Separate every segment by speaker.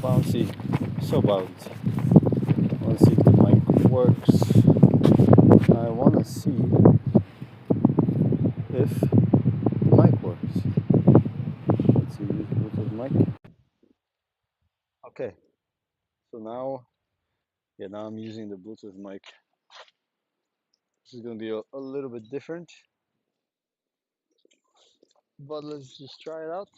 Speaker 1: bouncy, so bouncy. I want to see if the mic works. I want to see if the mic works. Let's see, use Bluetooth mic. Okay, so now I'm using the Bluetooth mic. This is going to be a little bit different, but let's just try it out.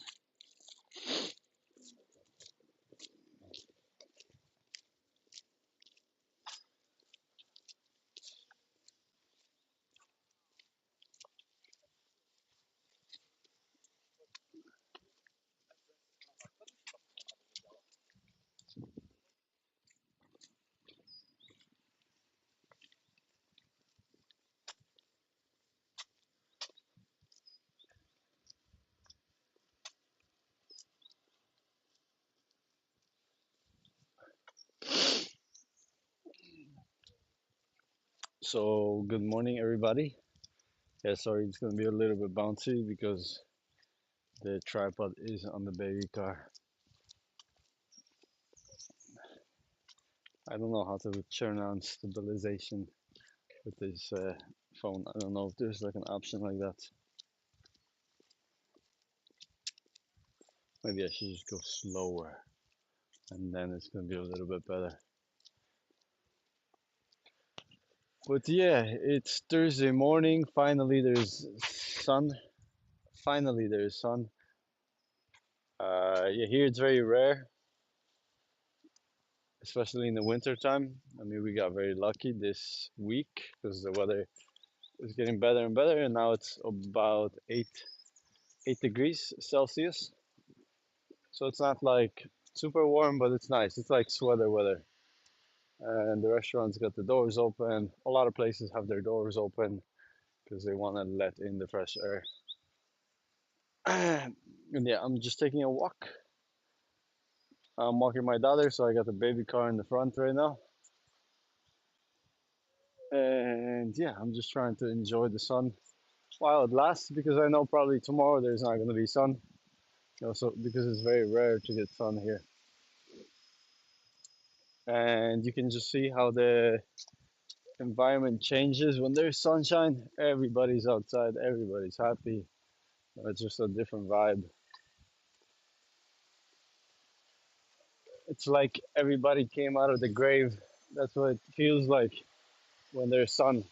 Speaker 1: So, good morning, everybody. Yeah, sorry, it's going to be a little bit bouncy because the tripod is on the baby car. I don't know how to turn on stabilization with this phone. I don't know if there's like an option like that. Maybe I should just go slower and then it's gonna be a little bit better. But yeah, it's Thursday morning. Finally, there's sun. Finally, there's sun. Yeah, here it's very rare, especially in the winter time. I mean, we got very lucky this week because the weather is getting better and better, and now it's about 8 degrees Celsius. So it's not like super warm, but it's nice. It's like sweater weather. And the restaurants got the doors open. A lot of places have their doors open because they want to let in the fresh air. And yeah, I'm just taking a walk. I'm walking my daughter, so I got the baby car in the front right now. And yeah, I'm just trying to enjoy the sun while it lasts because I know probably tomorrow there's not going to be sun. So because it's very rare to get sun here. And you can just see how the environment changes when there's sunshine. Everybody's outside, everybody's happy. It's just a different vibe. It's like everybody came out of the grave. That's what it feels like when there's sun.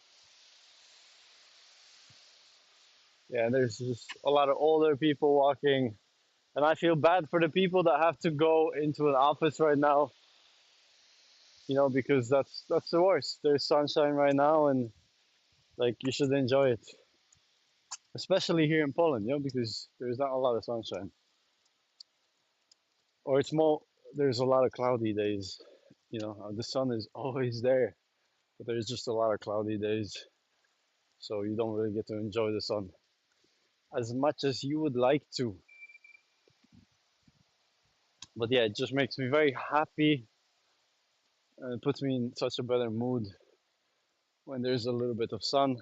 Speaker 1: Yeah, there's just a lot of older people walking. And I feel bad for the people that have to go into an office right now, because that's the worst. There's sunshine right now and like you should enjoy it. Especially here in Poland, because there's not a lot of sunshine. Or it's more there's a lot of cloudy days. The sun is always there, but there's just a lot of cloudy days. So you don't really get to enjoy the sun as much as you would like to. But yeah, it just makes me very happy and it puts me in such a better mood when there's a little bit of sun.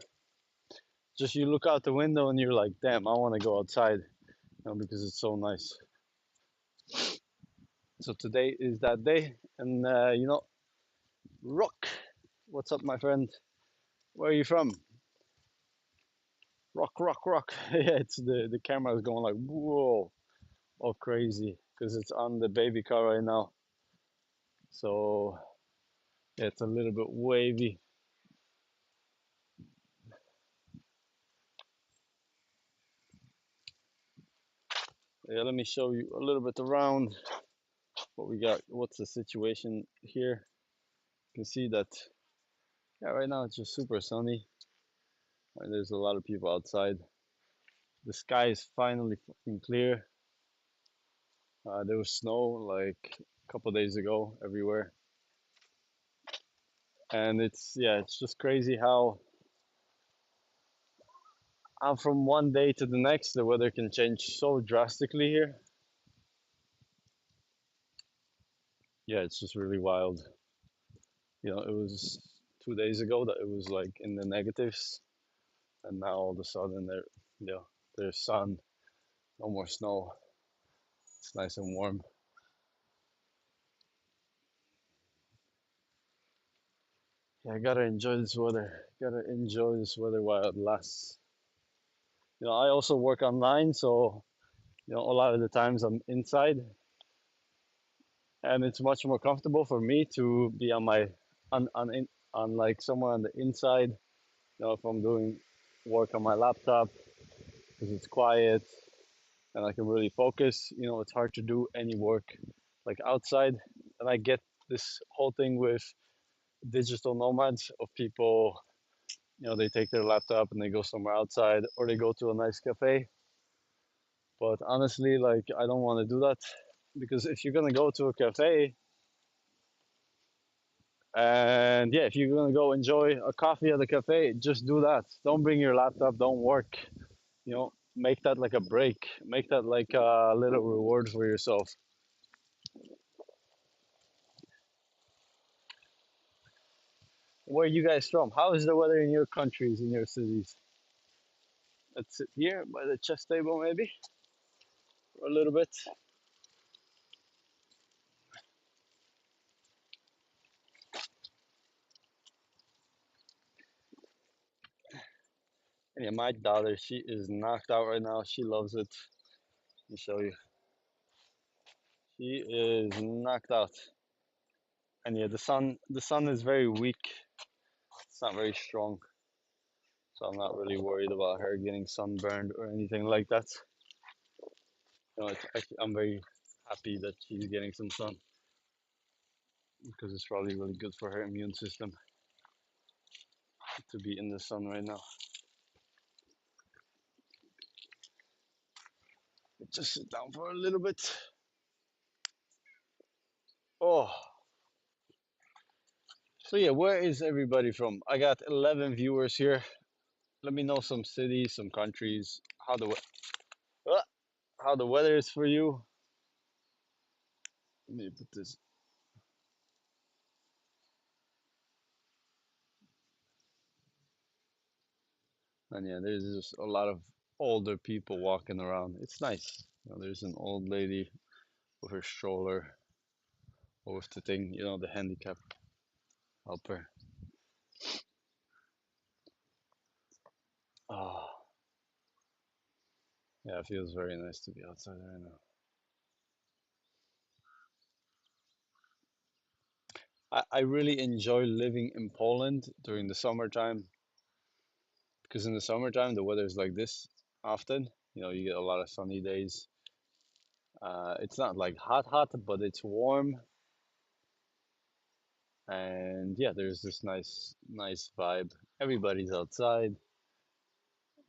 Speaker 1: Just you look out the window and you're like, damn, I want to go outside, because it's so nice. So today is that day, and Rock, what's up, my friend? Where are you from? Rock, rock, rock. Yeah, it's the camera is going like whoa, all crazy because it's on the baby car right now. So yeah, it's a little bit wavy. Yeah, let me show you a little bit around what we got. What's the situation here? You can see that, yeah, right now it's just super sunny. And there's a lot of people outside. The sky is finally fucking clear. There was snow like a couple days ago everywhere. And it's just crazy how from one day to the next the weather can change so drastically here. Yeah, it's just really wild. It was 2 days ago that it was like in the negatives, and now all of a sudden there's sun, no more snow. It's nice and warm. Yeah, I gotta enjoy this weather. Gotta enjoy this weather while it lasts. I also work online, so a lot of the times I'm inside, and it's much more comfortable for me to be on like somewhere on the inside. If I'm doing work on my laptop because it's quiet and I can really focus. It's hard to do any work like outside, and I get this whole thing with digital nomads of people. They take their laptop and they go somewhere outside, or they go to a nice cafe. But honestly, like I don't want to do that because if you're gonna go to a cafe and yeah, if you're gonna go enjoy a coffee at the cafe, just do that. Don't bring your laptop. Don't work. Make that like a break. Make that like a little reward for yourself. Where are you guys from? How is the weather in your countries, in your cities? Let's sit here by the chess table maybe for a little bit. And yeah, my daughter, she is knocked out right now. She loves it. Let me show you. She is knocked out. And yeah, the sun is very weak. It's not very strong. So I'm not really worried about her getting sunburned or anything like that. It's actually, I'm very happy that she's getting some sun because it's probably really good for her immune system to be in the sun right now. Just sit down for a little bit. Oh, so yeah, where is everybody from? I got 11 viewers here. Let me know some cities, some countries, uh, how the weather is for you. Let me put this. And yeah, there's just a lot of older people walking around. It's nice. There's an old lady with her stroller or with the thing, the handicap helper. Oh, yeah, it feels very nice to be outside right now. I really enjoy living in Poland during the summertime because in the summertime the weather is like this often. You get a lot of sunny days. It's not like hot, hot, but it's warm, and yeah, there's this nice vibe. Everybody's outside.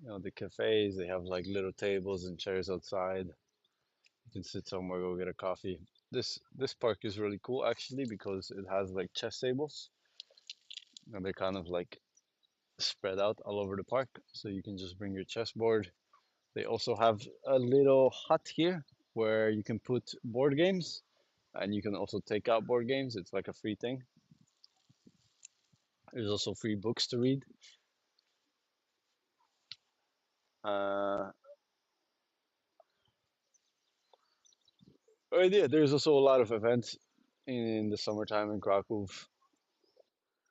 Speaker 1: The cafes, they have like little tables and chairs outside. You can sit somewhere, go get a coffee. This park is really cool actually because it has like chess tables and they're kind of like spread out all over the park, so you can just bring your chessboard. They also have a little hut here where you can put board games and you can also take out board games. It's like a free thing. There's also free books to read. Uh, oh yeah, there's also a lot of events in the summertime in Krakow.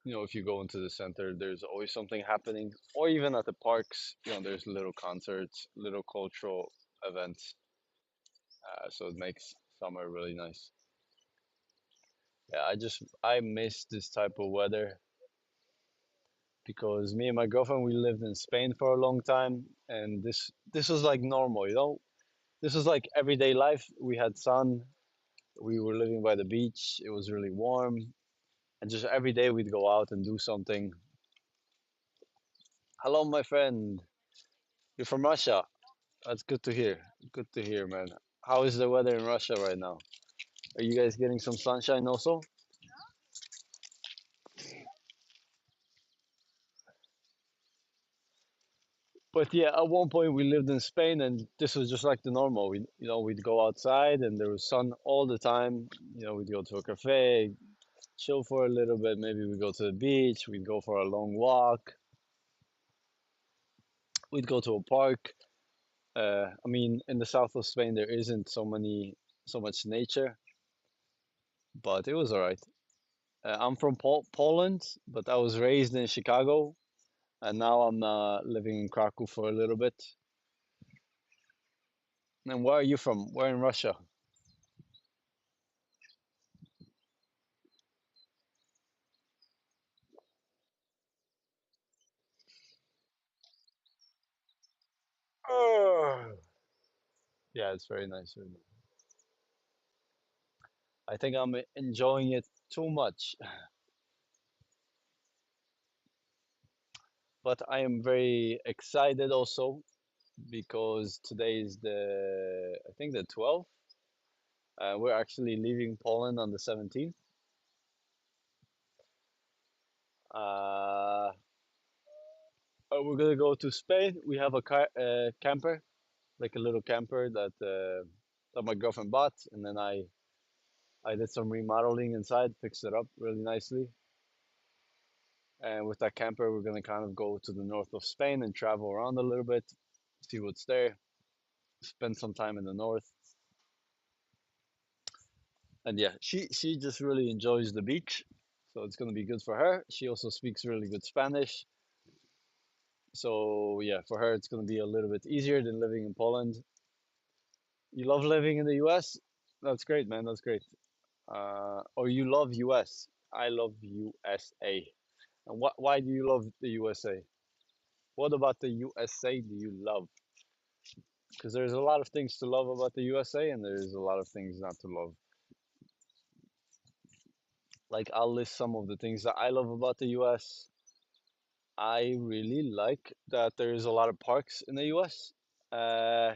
Speaker 1: If you go into the center, there's always something happening, or even at the parks, there's little concerts, little cultural events. So it makes summer really nice. Yeah, I miss this type of weather because me and my girlfriend we lived in Spain for a long time, and this was like normal. This was like everyday life. We had sun. We were living by the beach. It was really warm, and just every day we'd go out and do something. Hello, my friend. You're from Russia. That's good to hear. Good to hear, man. How is the weather in Russia right now? Are you guys getting some sunshine also? But yeah, at one point we lived in Spain, and this was just like the normal. We'd go outside, and there was sun all the time. We'd go to a cafe, chill for a little bit. Maybe we go to the beach. We'd go for a long walk. We'd go to a park. I mean, in the south of Spain, there isn't so much nature, but it was all right. I'm from Poland, but I was raised in Chicago, and now I'm living in Krakow for a little bit. And where are you from? Where in Russia? Oh. Yeah, it's very nice. Very nice. I think I'm enjoying it too much, but I am very excited also because today is I think the 12th. We're actually leaving Poland on the 17th. Uh, we're gonna go to Spain. We have a camper, like a little camper that my girlfriend bought, and then I did some remodeling inside, fixed it up really nicely. And with that camper, we're gonna kind of go to the north of Spain and travel around a little bit, see what's there, spend some time in the north. And yeah, she just really enjoys the beach, so it's gonna be good for her. She also speaks really good Spanish, so yeah, for her it's gonna be a little bit easier than living in Poland. You love living in the US? That's great, man. That's great. Or you love US? I love USA. And why do you love the USA? What about the USA do you love? Because there's a lot of things to love about the USA, and there's a lot of things not to love. Like I'll list some of the things that I love about the US. I really like that there's a lot of parks in the US. Uh,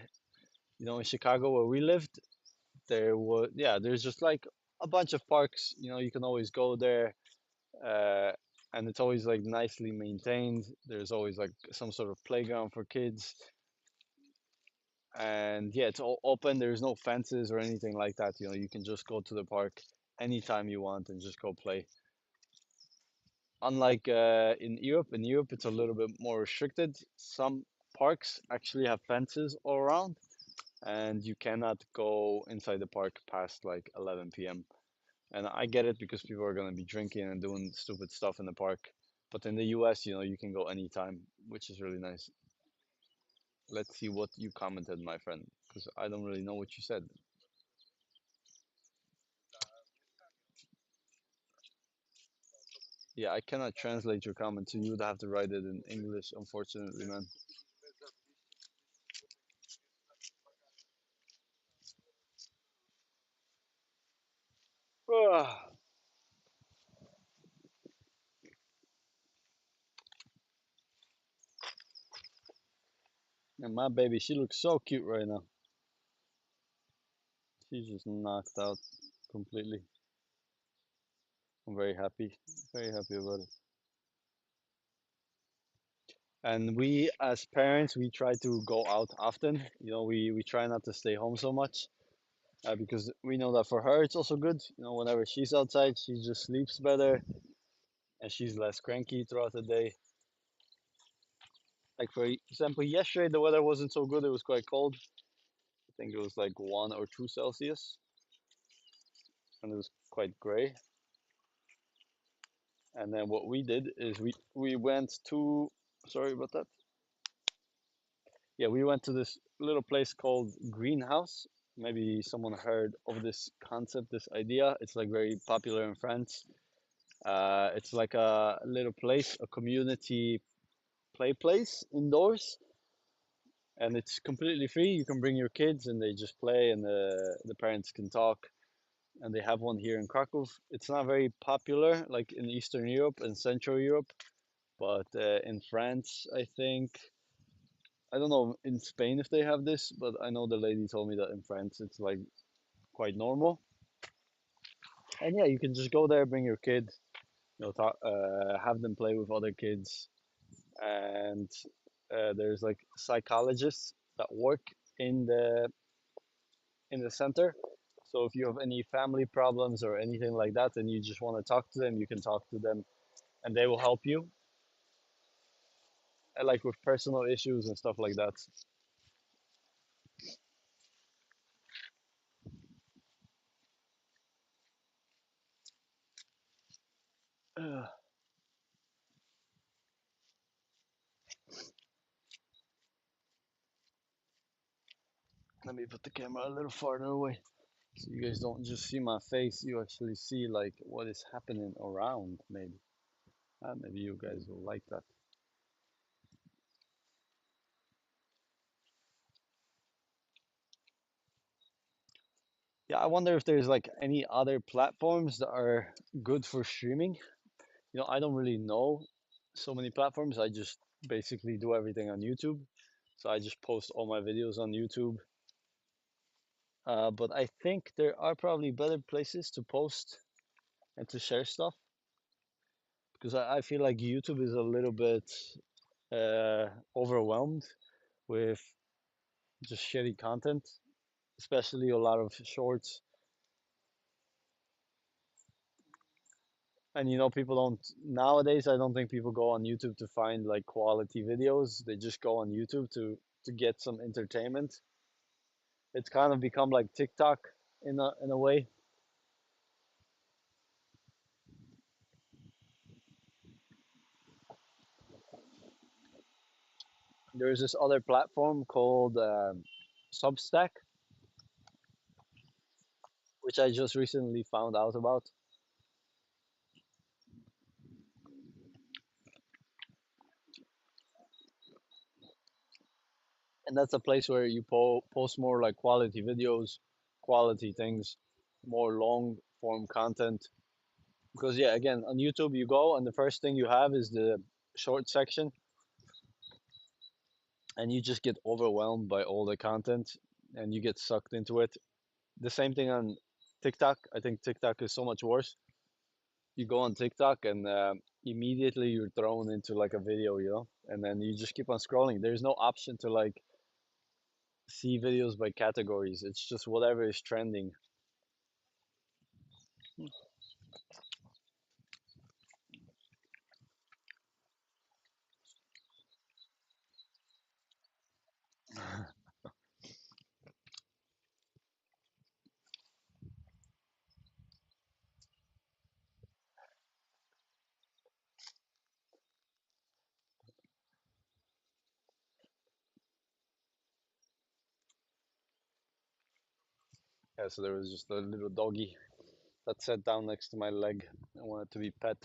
Speaker 1: in Chicago where we lived, there's just like a bunch of parks. You can always go there, uh, and it's always like nicely maintained. There's always like some sort of playground for kids, and yeah, it's all open. There's no fences or anything like that. You can just go to the park anytime you want and just go play. Unlike in Europe it's a little bit more restricted. Some parks actually have fences all around, and you cannot go inside the park past like 11 p.m. And I get it because people are going to be drinking and doing stupid stuff in the park. But in the US, you can go anytime, which is really nice. Let's see what you commented, my friend, because I don't really know what you said. Yeah, I cannot translate your comment, so you would have to write it in English, unfortunately, man. Ah, and my baby, she looks so cute right now. She's just knocked out completely. I'm very happy about it. And we, as parents, we try to go out often. We try not to stay home so much because we know that for her it's also good. Whenever she's outside, she just sleeps better and she's less cranky throughout the day. Like for example, yesterday the weather wasn't so good. It was quite cold. I think it was like 1 or 2 Celsius, and it was quite gray. And then what we did is we went to, sorry about that. Yeah, we went to this little place called Greenhouse. Maybe someone heard of this concept, this idea. It's like very popular in France. It's like a little place, a community play place indoors, and it's completely free. You can bring your kids, and they just play, and the parents can talk. And they have one here in Krakow. It's not very popular, like in Eastern Europe and Central Europe, but in France, I think I don't know in Spain if they have this, but I know the lady told me that in France it's like quite normal. And yeah, you can just go there, bring your kid, have them play with other kids, and there's like psychologists that work in the center. So if you have any family problems or anything like that, and you just want to talk to them, you can talk to them, and they will help you, like with personal issues and stuff like that. Let me put the camera a little farther away so you guys don't just see my face. You actually see like what is happening around. Maybe, maybe you guys will like that. Yeah, I wonder if there's like any other platforms that are good for streaming. I don't really know so many platforms. I just basically do everything on YouTube. So I just post all my videos on YouTube. But I think there are probably better places to post and to share stuff because I feel like YouTube is a little bit overwhelmed with just shitty content, especially a lot of shorts. And people don't nowadays. I don't think people go on YouTube to find like quality videos. They just go on YouTube to get some entertainment. It's kind of become like TikTok in a way. There's this other platform called Substack, which I just recently found out about, and that's a place where you post more like quality videos, quality things, more long form content. Because yeah, again, on YouTube you go and the first thing you have is the short section, and you just get overwhelmed by all the content, and you get sucked into it. The same thing on TikTok. I think TikTok is so much worse. You go on TikTok and immediately you're thrown into like a video, and then you just keep on scrolling. There's no option to like see videos by categories. It's just whatever is trending. Yeah, so there was just a little doggy that sat down next to my leg and wanted to be pet.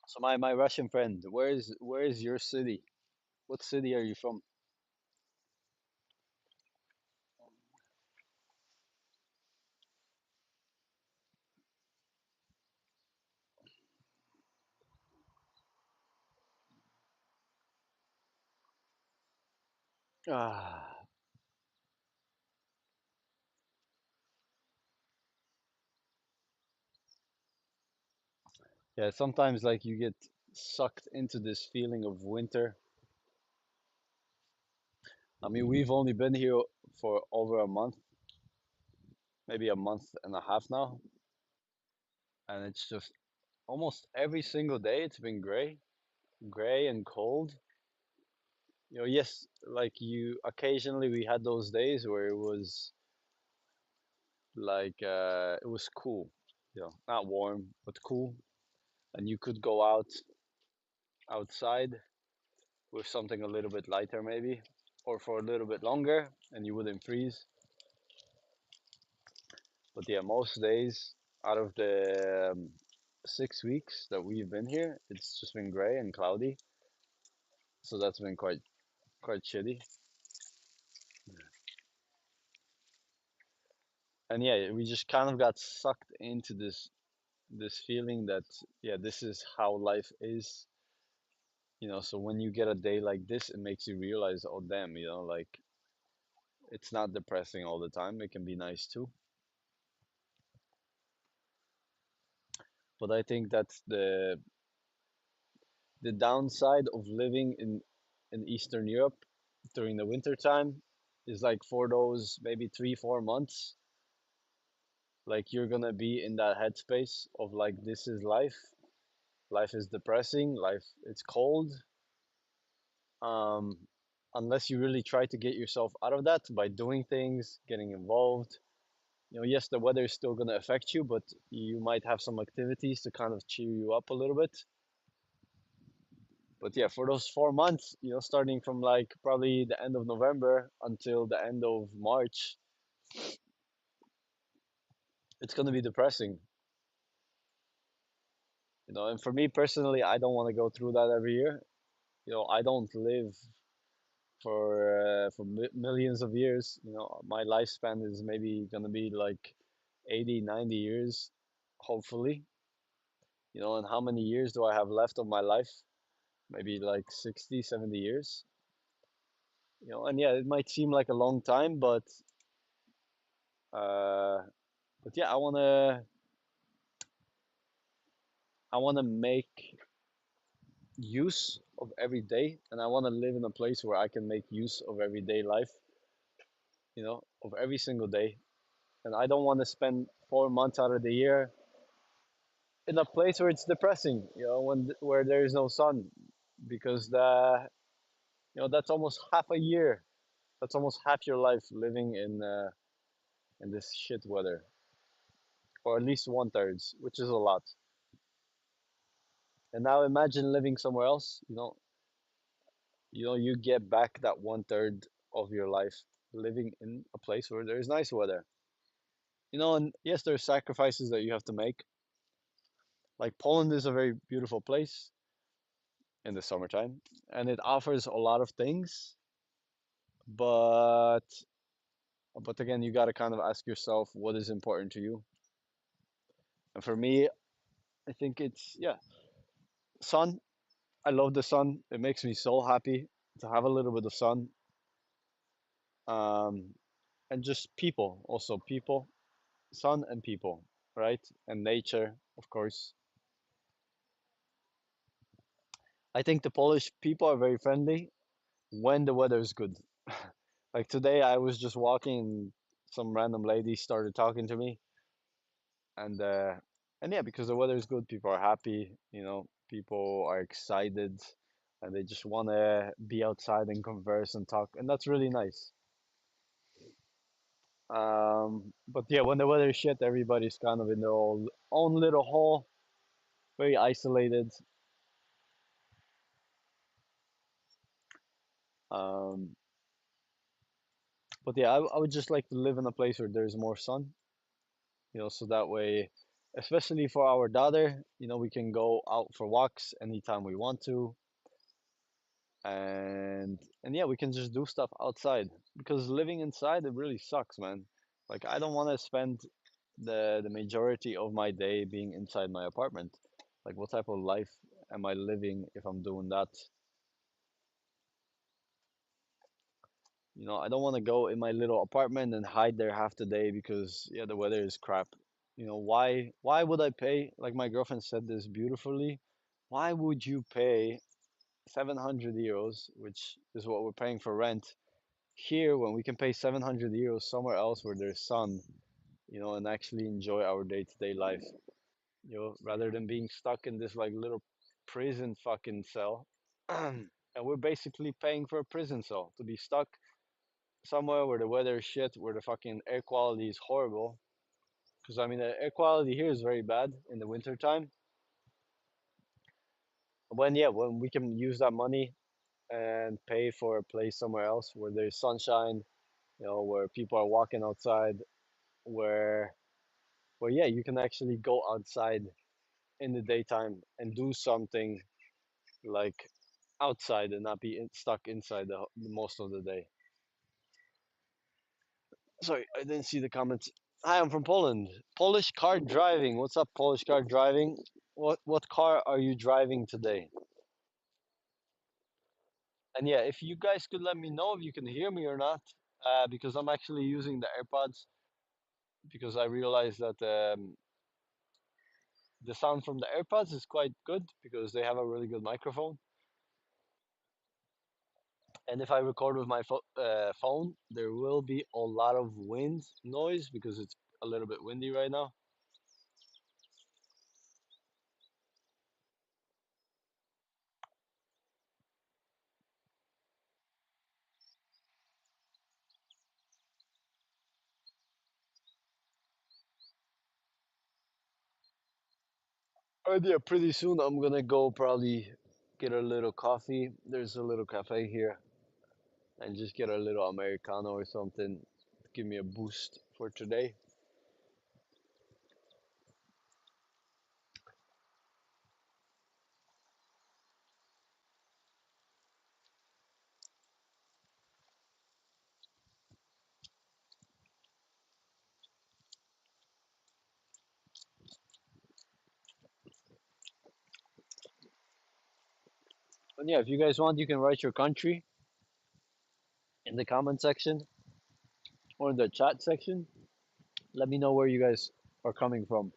Speaker 1: So my Russian friend, where is your city? What city are you from? Ah, yeah. Sometimes like you get sucked into this feeling of winter. I mean, we've only been here for over a month, maybe a month and a half now, and it's just almost every single day it's been gray and cold. Yes, like you occasionally we had those days where it was like it was cool, not warm, but cool, and you could go outside with something a little bit lighter maybe, or for a little bit longer, and you wouldn't freeze. But yeah, most days out of the 6 weeks that we've been here, it's just been gray and cloudy, so that's been quite shitty. And yeah, we just kind of got sucked into this feeling that yeah, this is how life is. So when you get a day like this, it makes you realize, oh damn, like it's not depressing all the time. It can be nice too. But I think that's the downside of living in Eastern Europe during the winter time is like for those maybe 3 4 months, like you're gonna be in that headspace of like this is life. Life is depressing. Life it's cold. Um, unless you really try to get yourself out of that by doing things, getting involved, Yes, the weather is still going to affect you, but you might have some activities to kind of cheer you up a little bit. But yeah, for those 4 months, starting from like probably the end of November until the end of March, it's going to be depressing. And for me personally, I don't want to go through that every year. I don't live for millions of years. My lifespan is maybe going to be like 80, 90 years, hopefully. And how many years do I have left of my life? Maybe like 60, 70 years. And yeah, it might seem like a long time, uh, but yeah, I wanna make use of every day, and I wanna live in a place where I can make use of everyday life, of every single day. And I don't want to spend 4 months out of the year in a place where it's depressing, where there is no sun, because that's almost half a year. That's almost half your life living in this shit weather, or at least one thirds, which is a lot. And now imagine living somewhere else. You get back that one third of your life living in a place where there is nice weather. And yes, there's sacrifices that you have to make. Like Poland is a very beautiful place in the summertime, and it offers a lot of things, but again, you got to kind of ask yourself what is important to you. And for me, I think it's, yeah, sun. I love the sun. It makes me so happy to have a little bit of sun. Um, and just people, also people, sun and people, right? And nature, of course. I think the Polish people are very friendly when the weather is good. Like today, I was just walking, and some random lady started talking to me, and yeah, because the weather is good, people are happy. People are excited, and they just want to be outside and converse and talk, and that's really nice. But yeah, when the weather is shit, everybody's kind of in their own little hole, very isolated. Um, but yeah, I would just like to live in a place where there's more sun, so that way, especially for our daughter, we can go out for walks anytime we want to, and yeah, we can just do stuff outside, because living inside, it really sucks, man. Like I don't want to spend the majority of my day being inside my apartment. Like what type of life am I living if I'm doing that? I don't want to go in my little apartment and hide there half the day because yeah, the weather is crap. Why would I pay, like my girlfriend said this beautifully, why would you pay 700 euros, which is what we're paying for rent here, when we can pay 700 euros somewhere else where there's sun, and actually enjoy our day-to-day life, rather than being stuck in this like little prison fucking cell. And we're basically paying for a prison cell to be stuck somewhere where the weather is shit, where the fucking air quality is horrible. Because I mean, the air quality here is very bad in the winter time. When we can use that money and pay for a place somewhere else where there's sunshine, where people are walking outside, where yeah, you can actually go outside in the daytime and do something like outside and not be stuck inside the most of the day. Sorry, I didn't see the comments. Hi, I'm from Poland. Polish car driving. What's up, Polish car driving? What car are you driving today? And yeah, if you guys could let me know if you can hear me or not, because I'm actually using the AirPods, because I realized that the sound from the AirPods is quite good because they have a really good microphone. And if I record with my phone, there will be a lot of wind noise because it's a little bit windy right now. Oh yeah, pretty soon I'm gonna go probably get a little coffee. There's a little cafe here, and just get a little Americano or something. Give me a boost for today. And yeah, if you guys want, you can write your country in the comment section or in the chat section. Let me know where you guys are coming from.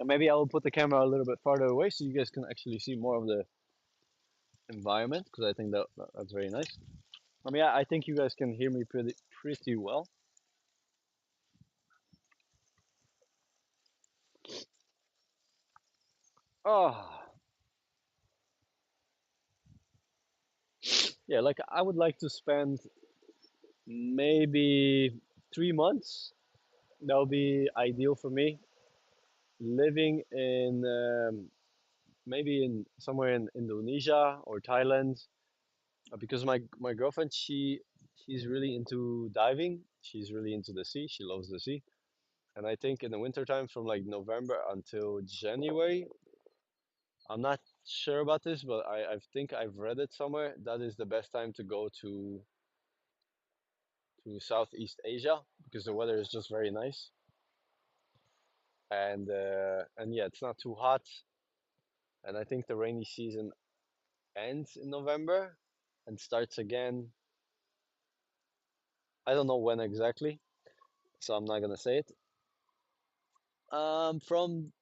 Speaker 1: And maybe I will put the camera a little bit farther away so you guys can actually see more of the environment because I think that's very nice. I mean, I think you guys can hear me pretty well. Oh, yeah, like I would like to spend maybe 3 months. That would be ideal for me. Living in maybe in somewhere in Indonesia or Thailand, because my girlfriend she's really into diving. She's really into the sea. She loves the sea. And I think in the winter time from like November until January, I'm not sure about this, but I think I've read it somewhere. That is the best time to go to Southeast Asia because the weather is just very nice. And yeah, it's not too hot. And I think the rainy season ends in November and starts again. I don't know when exactly, so I'm not gonna say it. From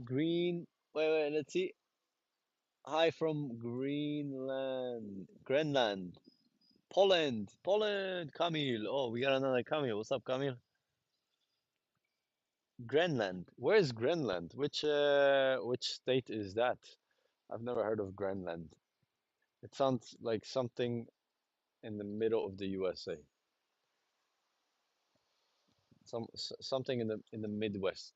Speaker 1: Green. Wait, let's see. Hi from Greenland, Greenland, Poland, Camille. Oh, we got another Camille. What's up, Camille? Greenland. Where is Greenland? Which state is that? I've never heard of Greenland. It sounds like something in the middle of the USA. Something in the Midwest.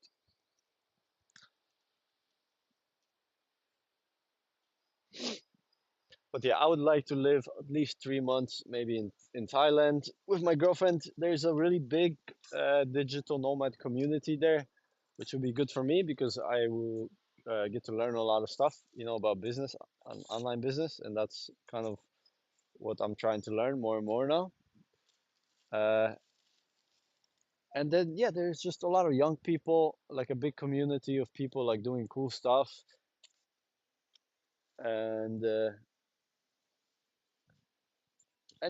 Speaker 1: But yeah, I would like to live at least 3 months, maybe in Thailand with my girlfriend. There's a really big digital nomad community there, which would be good for me because I will get to learn a lot of stuff, about business, online business, and that's kind of what I'm trying to learn more and more now. Uh, and then yeah, there's just a lot of young people, like a big community of people like doing cool stuff, and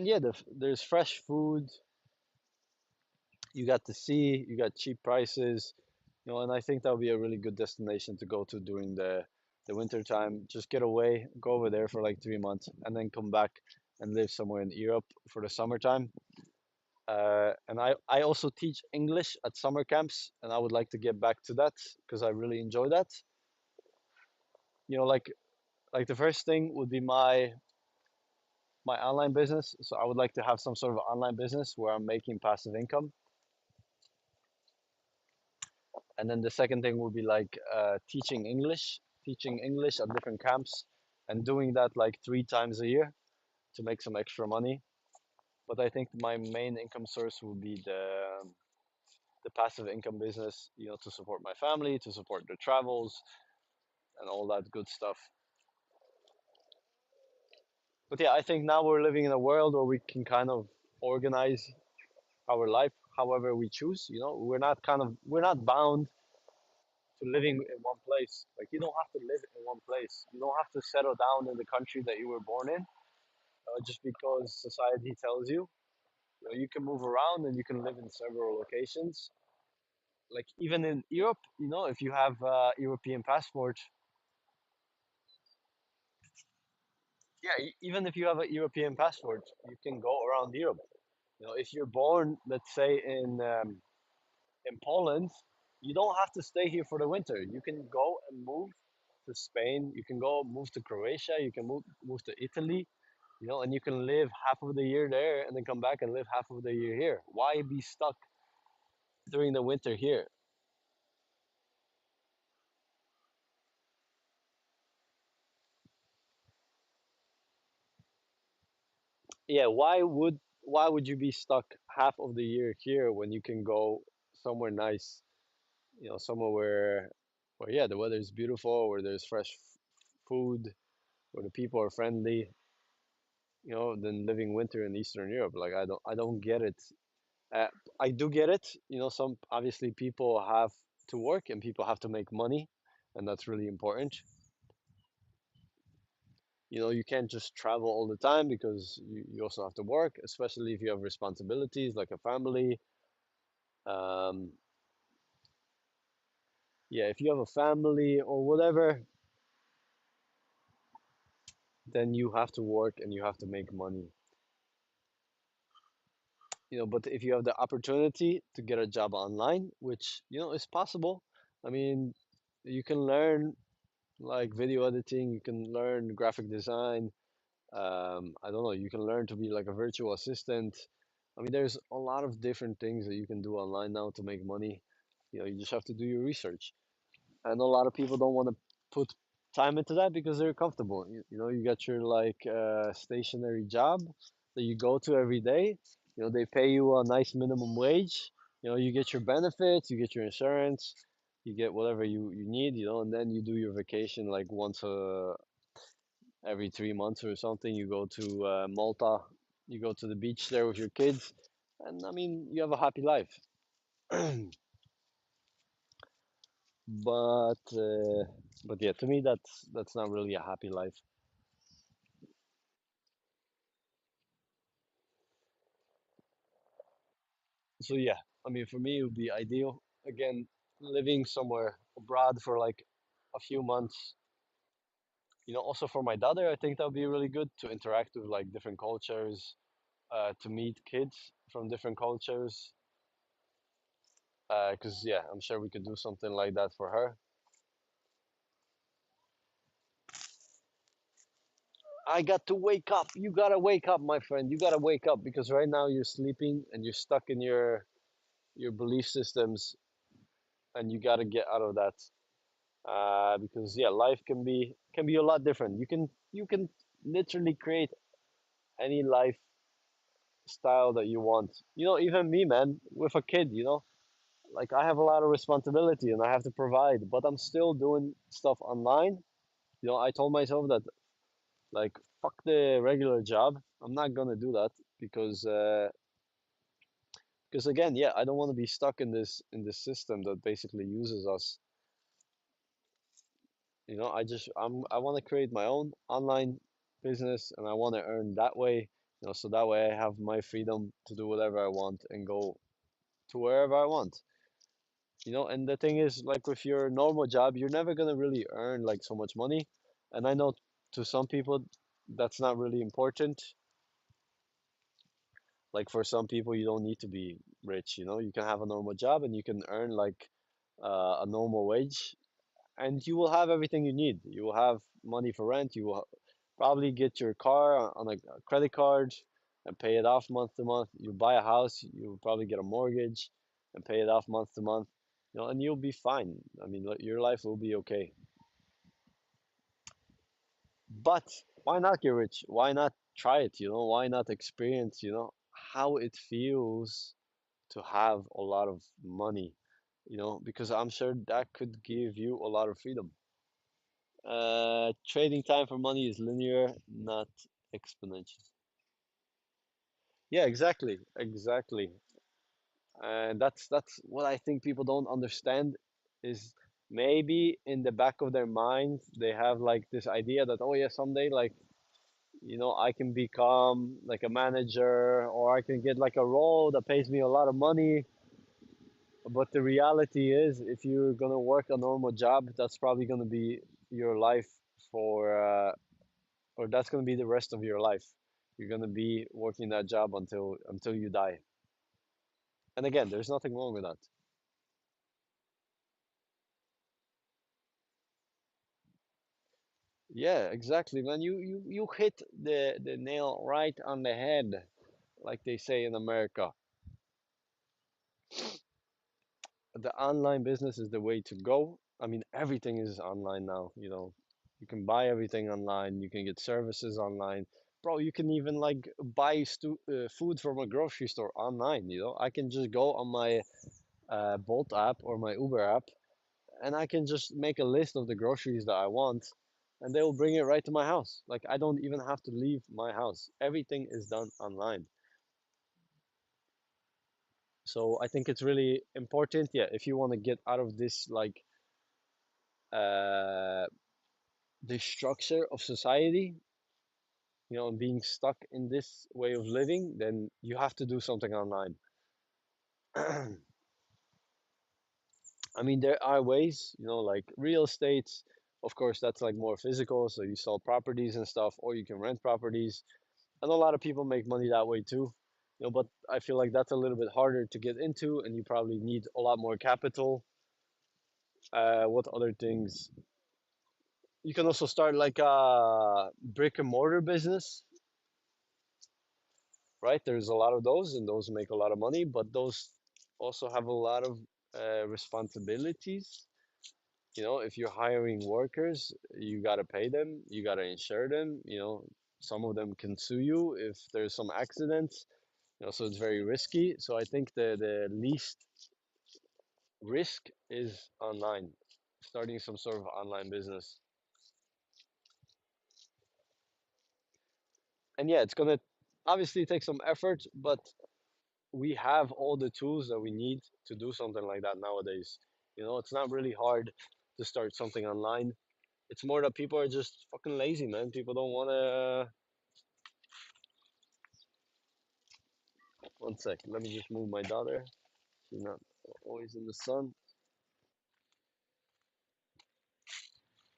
Speaker 1: yeah, there's fresh food. You got the sea, you got cheap prices, and I think that would be a really good destination to go to during the winter time. Just get away, go over there for like 3 months, and then come back and live somewhere in Europe for the summertime. And I also teach English at summer camps, and I would like to get back to that because I really enjoy that. Like the first thing would be my online business. So I would like to have some sort of online business where I'm making passive income. And then the second thing would be like teaching English at different camps and doing that like 3 times a year to make some extra money. But I think my main income source would be the passive income business, to support my family, to support their travels and all that good stuff. But yeah, I think now we're living in a world where we can kind of organize our life however we choose. We're not bound to living in one place. Like you don't have to live in one place. You don't have to settle down in the country that you were born in, just because society tells you. You can move around and you can live in several locations. Like even in Europe, if you have a European passport, yeah, even if you have a European passport, you can go around Europe. If you're born, let's say in Poland, you don't have to stay here for the winter. You can go and move to Spain. You can go move to Croatia. You can move to Italy. And you can live half of the year there and then come back and live half of the year here. Why be stuck during the winter here. Yeah, why would you be stuck half of the year here when you can go somewhere nice, somewhere where yeah, the weather is beautiful, where there's fresh food, where the people are friendly, than living winter in Eastern Europe. Like I don't get it. Uh, I do get it. Some obviously people have to work and people have to make money, and that's really important. You can't just travel all the time because you also have to work, especially if you have responsibilities like a family. Um, yeah, if you have a family or whatever, then you have to work and you have to make money. But if you have the opportunity to get a job online, which, is possible, I mean, you can learn like video editing, you can learn graphic design. I don't know, you can learn to be like a virtual assistant. I mean, there's a lot of different things that you can do online now to make money. You just have to do your research. I know a lot of people don't want to put time into that because they're comfortable. You got your like stationary job that you go to every day. They pay you a nice minimum wage. You get your benefits, you get your insurance, you get whatever you need, and then you do your vacation like once every 3 months or something. You go to Malta, you go to the beach there with your kids, and I mean, you have a happy life. But yeah, to me that's not really a happy life. So yeah, I mean for me it would be ideal. Again, living somewhere abroad for like a few months. Also for my daughter, I think that would be really good to interact with like different cultures, to meet kids from different cultures. Because yeah, I'm sure we could do something like that for her. I got to wake up. You gotta wake up, my friend. You gotta wake up because right now you're sleeping and you're stuck in your belief systems, and you gotta get out of that. Because yeah, life can be a lot different. You can literally create any lifestyle that you want. Even me, man, with a kid. Like I have a lot of responsibility and I have to provide, but I'm still doing stuff online. I told myself that like fuck the regular job. I'm not gonna do that because again, yeah, I don't want to be stuck in this system that basically uses us. I want to create my own online business and I want to earn that way, so that way I have my freedom to do whatever I want and go to wherever I want. And the thing is, like with your normal job, you're never gonna really earn like so much money. And I know to some people that's not really important. Like for some people, you don't need to be rich, you can have a normal job and you can earn like a normal wage and you will have everything you need. You will have money for rent. You will probably get your car on a credit card and pay it off month to month. You buy a house, you will probably get a mortgage and pay it off month to month. And you'll be fine. I mean, your life will be okay. But why not get rich? Why not try it? Why not experience, how it feels to have a lot of money, because I'm sure that could give you a lot of freedom. Trading time for money is linear, not exponential. Yeah, exactly, exactly. And that's what I think people don't understand is maybe in the back of their minds they have like this idea that oh yeah, someday like I can become like a manager or I can get like a role that pays me a lot of money. But the reality is, if you're gonna work a normal job, that's probably gonna be your life for or that's going to be the rest of your life. You're going to be working that job until you die. And again, there's nothing wrong with that. Yeah, exactly, man. You hit the nail right on the head, like they say in America. the online business is the way to go. I mean, everything is online now, You can buy everything online, you can get services online. Bro, you can even like buy food from a grocery store online. I can just go on my Bolt app or my Uber app and I can just make a list of the groceries that I want and they will bring it right to my house. Like I don't even have to leave my house. Everything is done online. So I think it's really important, yeah, if you want to get out of this like uh the structure of society, and being stuck in this way of living, then you have to do something online. I mean, there are ways, like real estate. Of course, that's like more physical, so you sell properties and stuff, or you can rent properties, and a lot of people make money that way too. But I feel like that's a little bit harder to get into, and you probably need a lot more capital. What other things? You can also start like a brick and mortar business, right? There's a lot of those, and those make a lot of money, but those also have a lot of responsibilities. If you're hiring workers, you got to pay them, you got to insure them. Some of them can sue you if there's some accidents. So it's very risky. So I think the least risk is online, starting some sort of online business. And yeah, it's gonna obviously take some effort, but we have all the tools that we need to do something like that nowadays. It's not really hard to start something online. It's more that people are just fucking lazy, man. People don't want to. One sec, let me just move my daughter. She's not always in the sun.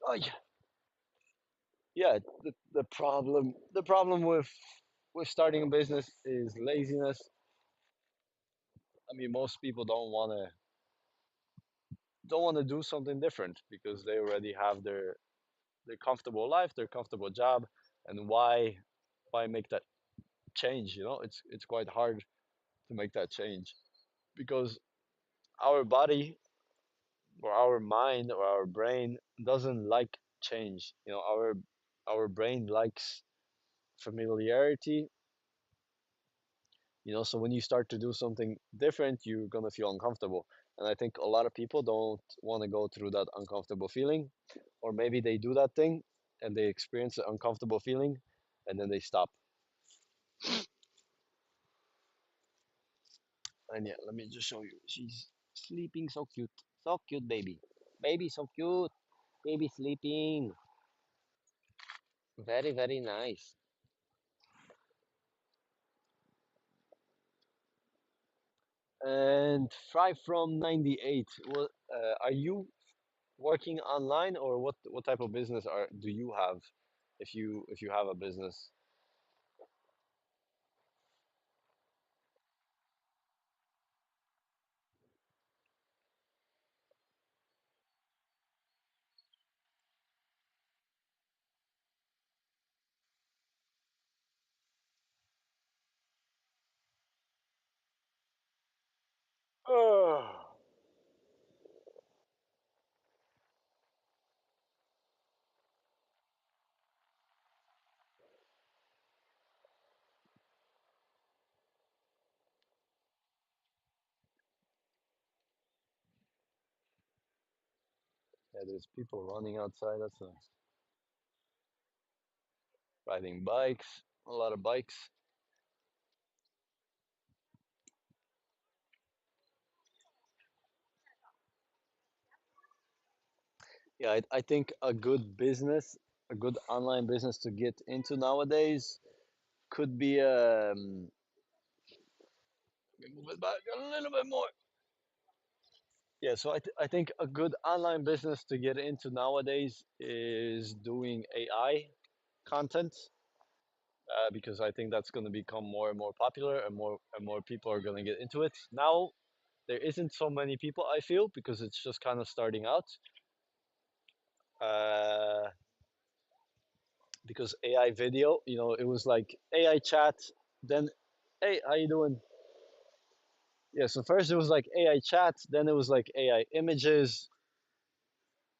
Speaker 1: Oh yeah, yeah. The problem with starting a business is laziness. I mean, most people don't want to do something different because they already have their comfortable life, their comfortable job, and why make that change? It's quite hard to make that change because our body or our mind or our brain doesn't like change. Our brain likes familiarity. So when you start to do something different, you're gonna feel uncomfortable. And I think a lot of people don't want to go through that uncomfortable feeling, or maybe they do that thing and they experience the uncomfortable feeling and then they stop. And yeah, let me just show you. She's sleeping so cute. So cute, baby. Baby, so cute. Baby sleeping. Very, very nice. And Fry from 98. Are you working online, or what type of business do you have if you have a business? Oh. Yeah, there's people running outside. That's nice. Riding bikes, a lot of bikes. Yeah, I think a good online business to get into nowadays could be let me move it back a little bit more. Yeah, so I think a good online business to get into nowadays is doing AI content, because I think that's going to become more and more popular, and more people are going to get into it. Now there isn't so many people, I feel, because it's just kind of starting out. Uh, because AI video, it was like AI chat, then hey, how you doing? Yeah, so first it was like AI chat, then it was like AI images,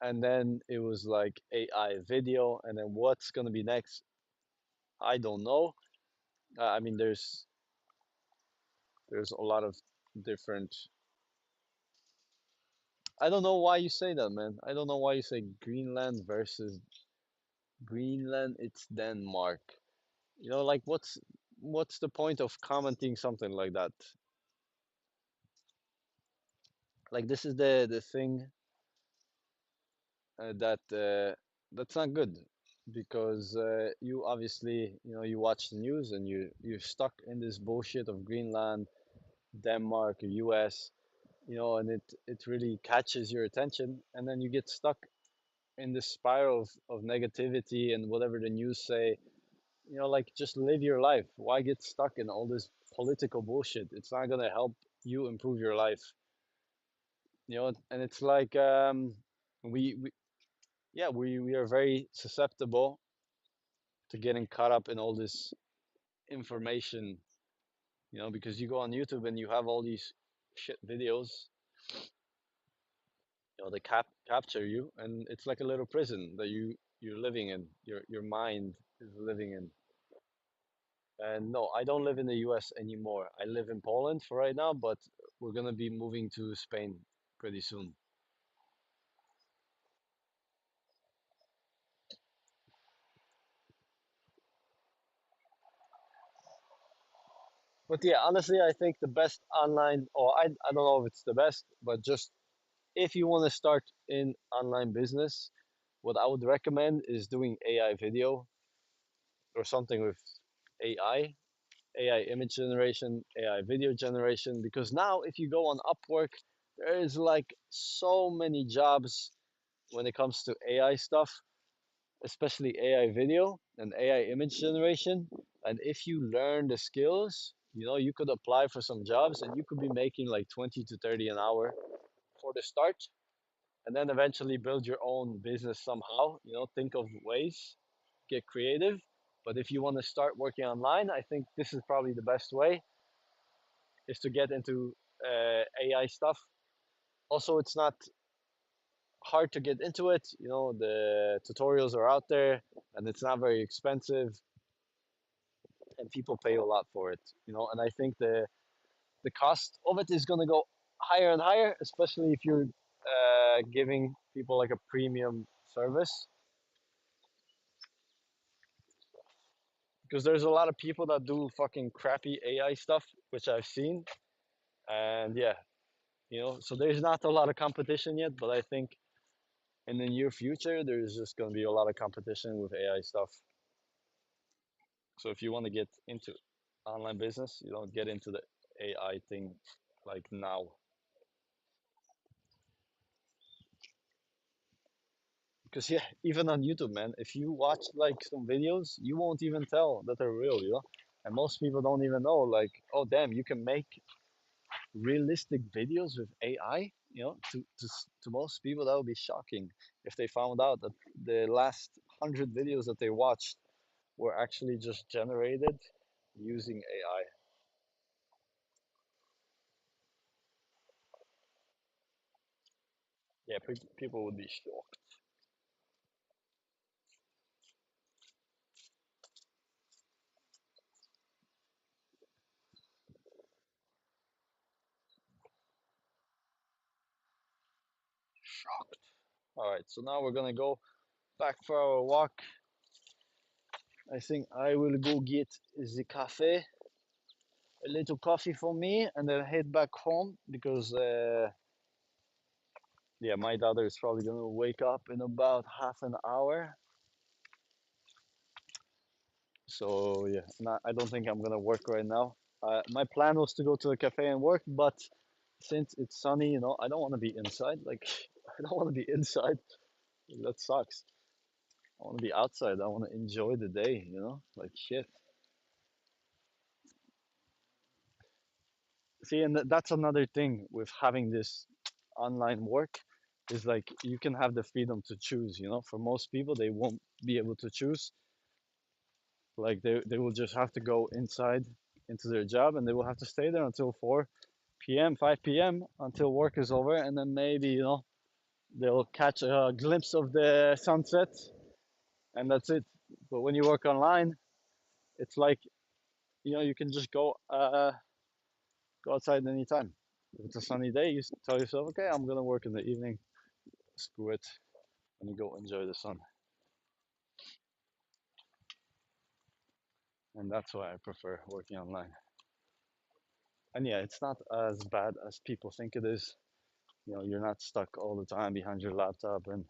Speaker 1: and then it was like AI video, and then what's gonna be next? I don't know. I mean, there's a lot of different. I don't know why you say that, man. I don't know why you say Greenland versus Greenland. It's Denmark. You know, like what's the point of commenting something like that? Like this is the thing that that's not good because you obviously you watch the news and you're stuck in this bullshit of Greenland, Denmark, US, and it really catches your attention, and then you get stuck in this spiral of negativity and whatever the news say. Like just live your life. Why get stuck in all this political bullshit? It's not gonna help you improve your life. And it's like we yeah, we are very susceptible to getting caught up in all this information, because you go on YouTube and you have all these shit videos, they capture you, and it's like a little prison that you're living in. Your mind is living in. And no, I don't live in the US anymore. I live in Poland for right now, but we're gonna be moving to Spain pretty soon. But yeah, honestly, I think the best online, or I don't know if it's the best, but just if you want to start in online business, what I would recommend is doing AI video or something with AI, AI image generation, AI video generation. Because now, if you go on Upwork, there is like so many jobs when it comes to AI stuff, especially AI video and AI image generation. And if you learn the skills, you could apply for some jobs and you could be making like 20 to 30 an hour for the start, and then eventually build your own business somehow. Think of ways, get creative. But if you want to start working online, I think this is probably the best way, is to get into AI stuff. Also, it's not hard to get into it. The tutorials are out there, and it's not very expensive, and people pay a lot for it. And I think the cost of it is going to go higher and higher, especially if you're giving people like a premium service, because there's a lot of people that do fucking crappy AI stuff, which I've seen. And yeah, so there's not a lot of competition yet, but I think in the near future, there's just going to be a lot of competition with AI stuff. So if you want to get into online business, you don't get into the AI thing like now. Because yeah, even on YouTube, man, if you watch like some videos, you won't even tell that they're real. And most people don't even know, like, oh damn, you can make realistic videos with AI. To most people, that would be shocking if they found out that the last 100 videos that they watched were actually just generated using AI. Yeah, people would be shocked. Shocked. All right, so now we're gonna go back for our walk. I think I will go get the cafe, a little coffee for me, and then head back home because yeah, my daughter is probably gonna wake up in about half an hour. So yeah, I don't think I'm gonna work right now. My plan was to go to a cafe and work, but since it's sunny, I don't want to be inside. Like, I don't want to be inside. That sucks. I want to be outside. I want to enjoy the day. Like shit. See, and that's another thing with having this online work, is like you can have the freedom to choose. For most people, they won't be able to choose. Like they will just have to go inside into their job, and they will have to stay there until 4 p.m., 5 p.m. until work is over, and then maybe they'll catch a glimpse of the sunset, and that's it. But when you work online, it's like you can just go outside anytime. If it's a sunny day, you tell yourself, okay, I'm gonna work in the evening. Screw it, and you go enjoy the sun. And that's why I prefer working online. And yeah, it's not as bad as people think it is. You're not stuck all the time behind your laptop, and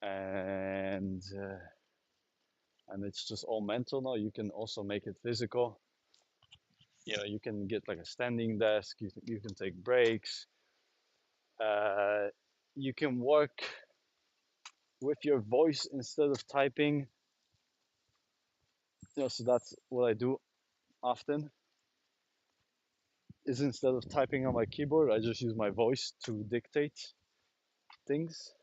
Speaker 1: and it's just all mental. No, you can also make it physical. You can get like a standing desk. You can take breaks. Uh, you can work with your voice instead of typing. So that's what I do often. Is instead of typing on my keyboard, I just use my voice to dictate things.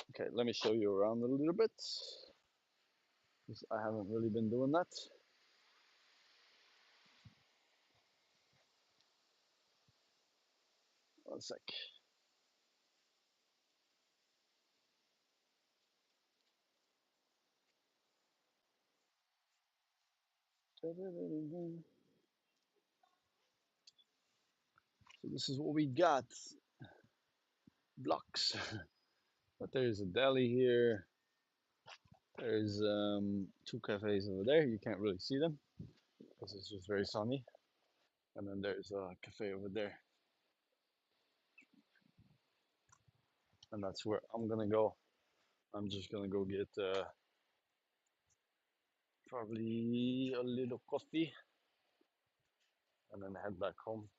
Speaker 1: Okay, let me show you around a little bit, 'cause I haven't really been doing that. One sec. So this is what we got. Blocks. But there's a deli here. There's two cafes over there. You can't really see them because it's just very sunny. And then there's a cafe over there. And that's where I'm gonna go. I'm just gonna go get probably a little coffee and then head back home.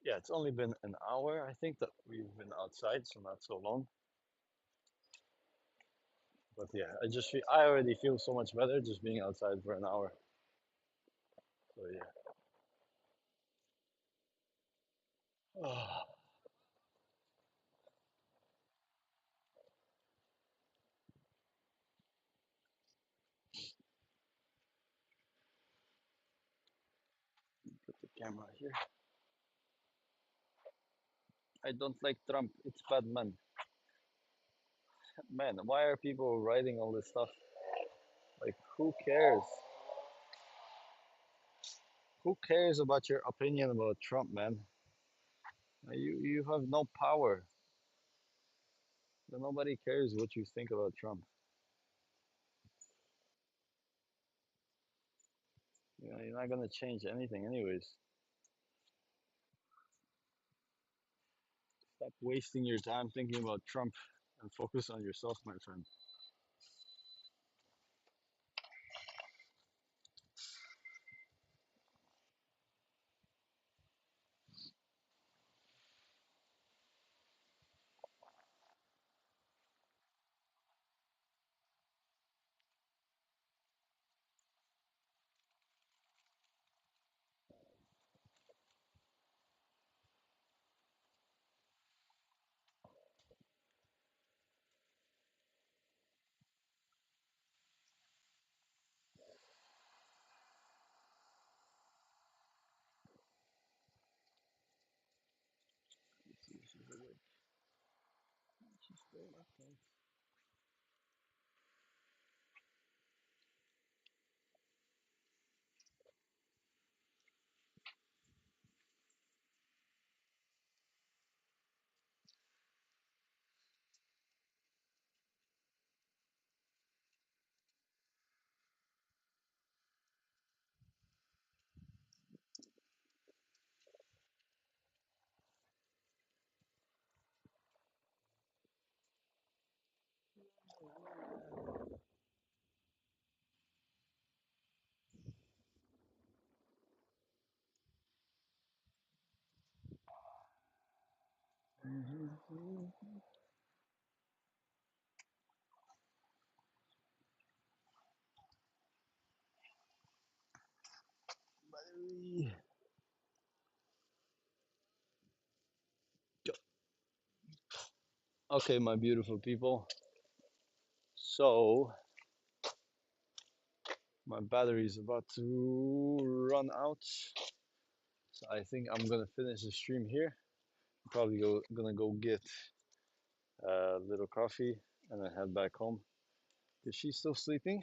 Speaker 1: Yeah, it's only been an hour, I think, that we've been outside, so not so long. But yeah, I already feel so much better just being outside for an hour. So yeah. Oh, put the camera here. I don't like Trump. It's bad man. Man, why are people writing all this stuff? Like, who cares? Who cares about your opinion about Trump, man? You have no power. Nobody cares what you think about Trump. You're not gonna change anything, anyways. Stop wasting your time thinking about Trump and focus on yourself, my friend. Let's see if she's awake. She's still up, man. Okay, my beautiful people. So my battery is about to run out. So I think I'm gonna finish the stream here. Probably gonna go get a little coffee and then head back home. Because she's still sleeping,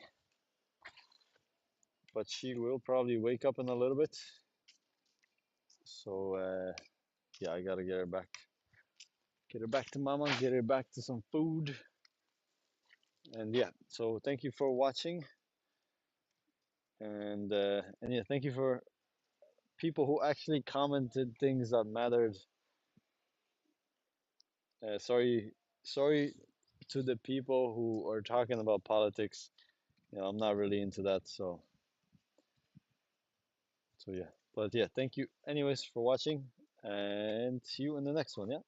Speaker 1: but she will probably wake up in a little bit. So yeah, I gotta get her back to mama, get her back to some food, and yeah. So thank you for watching, and yeah, thank you for people who actually commented things that mattered. Sorry to the people who are talking about politics. You know, I'm not really into that, so yeah. But yeah, thank you anyways for watching, and see you in the next one. Yeah.